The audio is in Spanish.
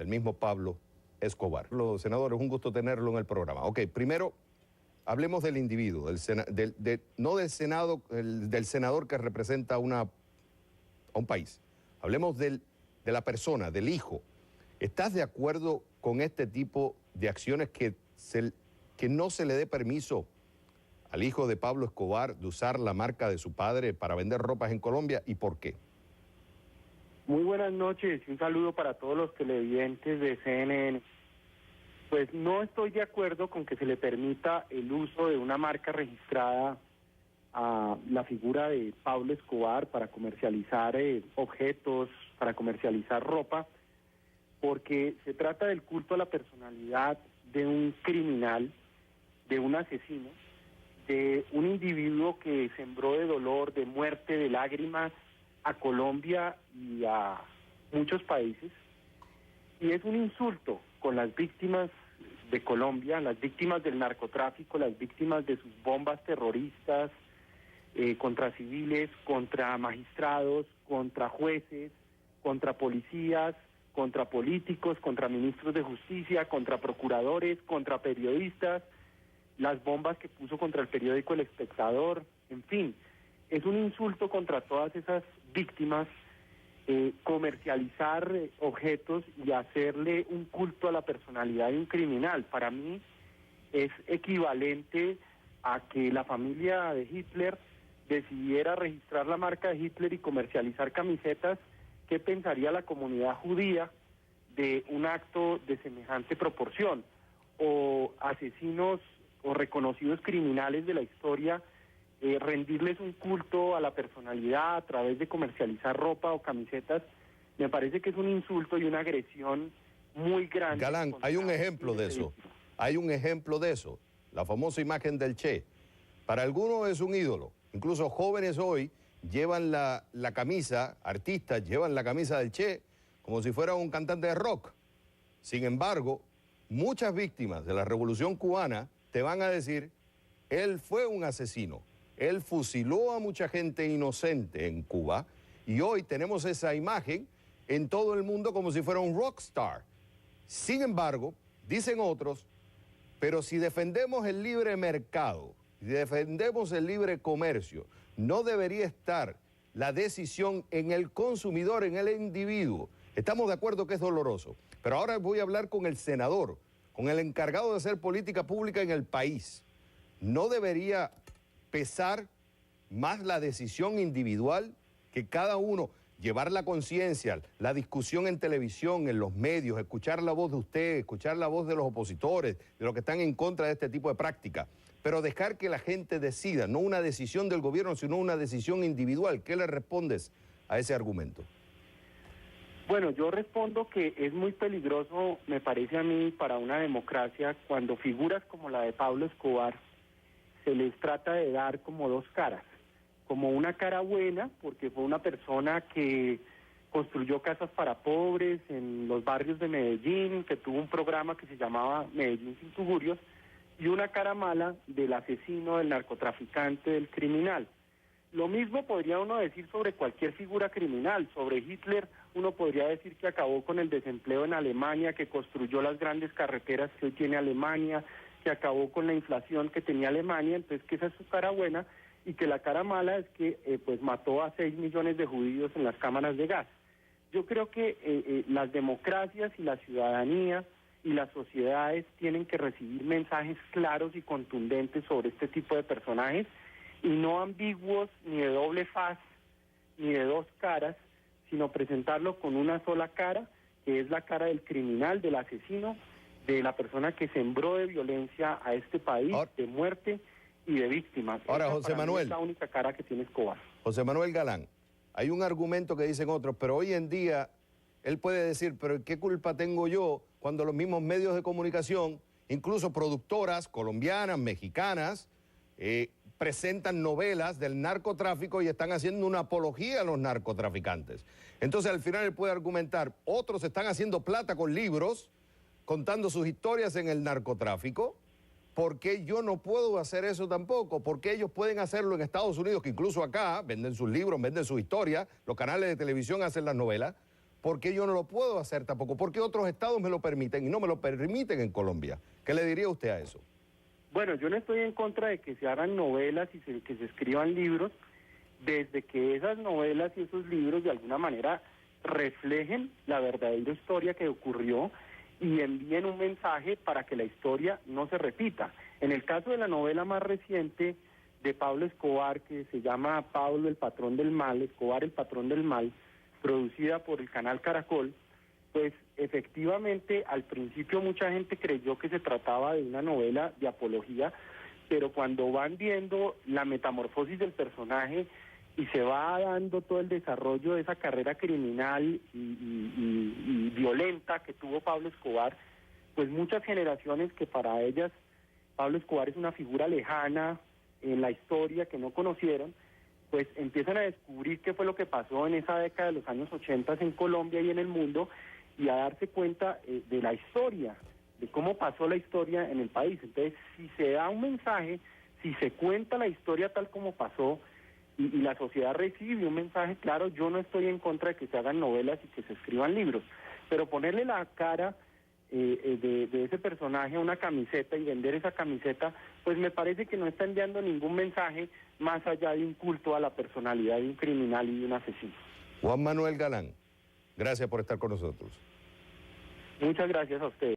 el mismo Pablo Escobar. Los senadores, un gusto tenerlo en el programa. Ok, primero, hablemos del individuo, no del Senado, del senador que representa a un país. Hablemos de la persona, del hijo. ¿Estás de acuerdo con este tipo de acciones que no se le dé permiso al hijo de Pablo Escobar de usar la marca de su padre para vender ropas en Colombia, y por qué? Muy buenas noches y un saludo para todos los televidentes de CNN. Pues no estoy de acuerdo con que se le permita el uso de una marca registrada a la figura de Pablo Escobar para comercializar objetos, para comercializar ropa, porque se trata del culto a la personalidad de un criminal, de un asesino, de un individuo que sembró de dolor, de muerte, de lágrimas a Colombia y a muchos países. Y es un insulto con las víctimas de Colombia, las víctimas del narcotráfico, las víctimas de sus bombas terroristas, contra civiles, contra magistrados, contra jueces, contra policías, contra políticos, contra ministros de justicia, contra procuradores, contra periodistas, las bombas que puso contra el periódico El Espectador, en fin, es un insulto contra todas esas víctimas, comercializar objetos y hacerle un culto a la personalidad de un criminal. Para mí es equivalente a que la familia de Hitler decidiera registrar la marca de Hitler y comercializar camisetas. ¿Qué pensaría la comunidad judía de un acto de semejante proporción? O asesinos o reconocidos criminales de la historia, rendirles un culto a la personalidad a través de comercializar ropa o camisetas. Me parece que es un insulto y una agresión muy grande. Galán, hay un ejemplo de eso. Hay un ejemplo de eso. La famosa imagen del Che. Para algunos es un ídolo. Incluso jóvenes hoy llevan la camisa, artistas llevan la camisa del Che como si fuera un cantante de rock. Sin embargo, muchas víctimas de la Revolución Cubana te van a decir, él fue un asesino, él fusiló a mucha gente inocente en Cuba y hoy tenemos esa imagen en todo el mundo como si fuera un rockstar. Sin embargo, dicen otros, pero si defendemos el libre mercado, si defendemos el libre comercio, no debería estar la decisión en el consumidor, en el individuo. Estamos de acuerdo que es doloroso, pero ahora voy a hablar con el senador, con el encargado de hacer política pública en el país. ¿No debería pesar más la decisión individual que cada uno, llevar la conciencia, la discusión en televisión, en los medios, escuchar la voz de usted, escuchar la voz de los opositores, de los que están en contra de este tipo de práctica, pero dejar que la gente decida, no una decisión del gobierno, sino una decisión individual? ¿Qué le respondes a ese argumento? Bueno, yo respondo que es muy peligroso, me parece a mí, para una democracia, cuando figuras como la de Pablo Escobar se les trata de dar como dos caras, como una cara buena, porque fue una persona que construyó casas para pobres en los barrios de Medellín, que tuvo un programa que se llamaba Medellín sin tugurios, y una cara mala del asesino, del narcotraficante, del criminal. Lo mismo podría uno decir sobre cualquier figura criminal. Sobre Hitler uno podría decir que acabó con el desempleo en Alemania, que construyó las grandes carreteras que hoy tiene Alemania, que acabó con la inflación que tenía Alemania, entonces que esa es su cara buena, y que la cara mala es que pues mató a 6 millones de judíos en las cámaras de gas. Yo creo que las democracias y la ciudadanía y las sociedades tienen que recibir mensajes claros y contundentes sobre este tipo de personajes, y no ambiguos, ni de doble faz, ni de dos caras, sino presentarlo con una sola cara, que es la cara del criminal, del asesino, de la persona que sembró de violencia a este país, de muerte y de víctimas. Ahora, Esa, José para mí, Manuel, es la única cara que tiene Escobar. José Manuel Galán, hay un argumento que dicen otros, pero hoy en día él puede decir, pero ¿qué culpa tengo yo cuando los mismos medios de comunicación, incluso productoras colombianas, mexicanas, presentan novelas del narcotráfico y están haciendo una apología a los narcotraficantes? Entonces al final él puede argumentar, otros están haciendo plata con libros, contando sus historias en el narcotráfico. ¿Por qué yo no puedo hacer eso tampoco? ¿Por qué ellos pueden hacerlo en Estados Unidos, que incluso acá venden sus libros, venden sus historias, los canales de televisión hacen las novelas? ¿Por qué yo no lo puedo hacer tampoco? ¿Por qué otros estados me lo permiten y no me lo permiten en Colombia? ¿Qué le diría usted a eso? Bueno, yo no estoy en contra de que se hagan novelas y que se escriban libros, desde que esas novelas y esos libros de alguna manera reflejen la verdadera historia que ocurrió y envíen un mensaje para que la historia no se repita. En el caso de la novela más reciente de Pablo Escobar, que se llama Pablo el patrón del mal, Escobar el patrón del mal, producida por el canal Caracol, pues efectivamente al principio mucha gente creyó que se trataba de una novela de apología, pero cuando van viendo la metamorfosis del personaje y se va dando todo el desarrollo de esa carrera criminal y violenta que tuvo Pablo Escobar, pues muchas generaciones que para ellas Pablo Escobar es una figura lejana en la historia que no conocieron, pues empiezan a descubrir qué fue lo que pasó en esa década de los años 80 en Colombia y en el mundo, y a darse cuenta de la historia, de cómo pasó la historia en el país. Entonces, si se da un mensaje, si se cuenta la historia tal como pasó, y la sociedad recibe un mensaje claro, yo no estoy en contra de que se hagan novelas y que se escriban libros, pero ponerle la cara de ese personaje a una camiseta y vender esa camiseta, pues me parece que no está enviando ningún mensaje más allá de un culto a la personalidad de un criminal y de un asesino. Juan Manuel Galán, gracias por estar con nosotros. Muchas gracias a ustedes.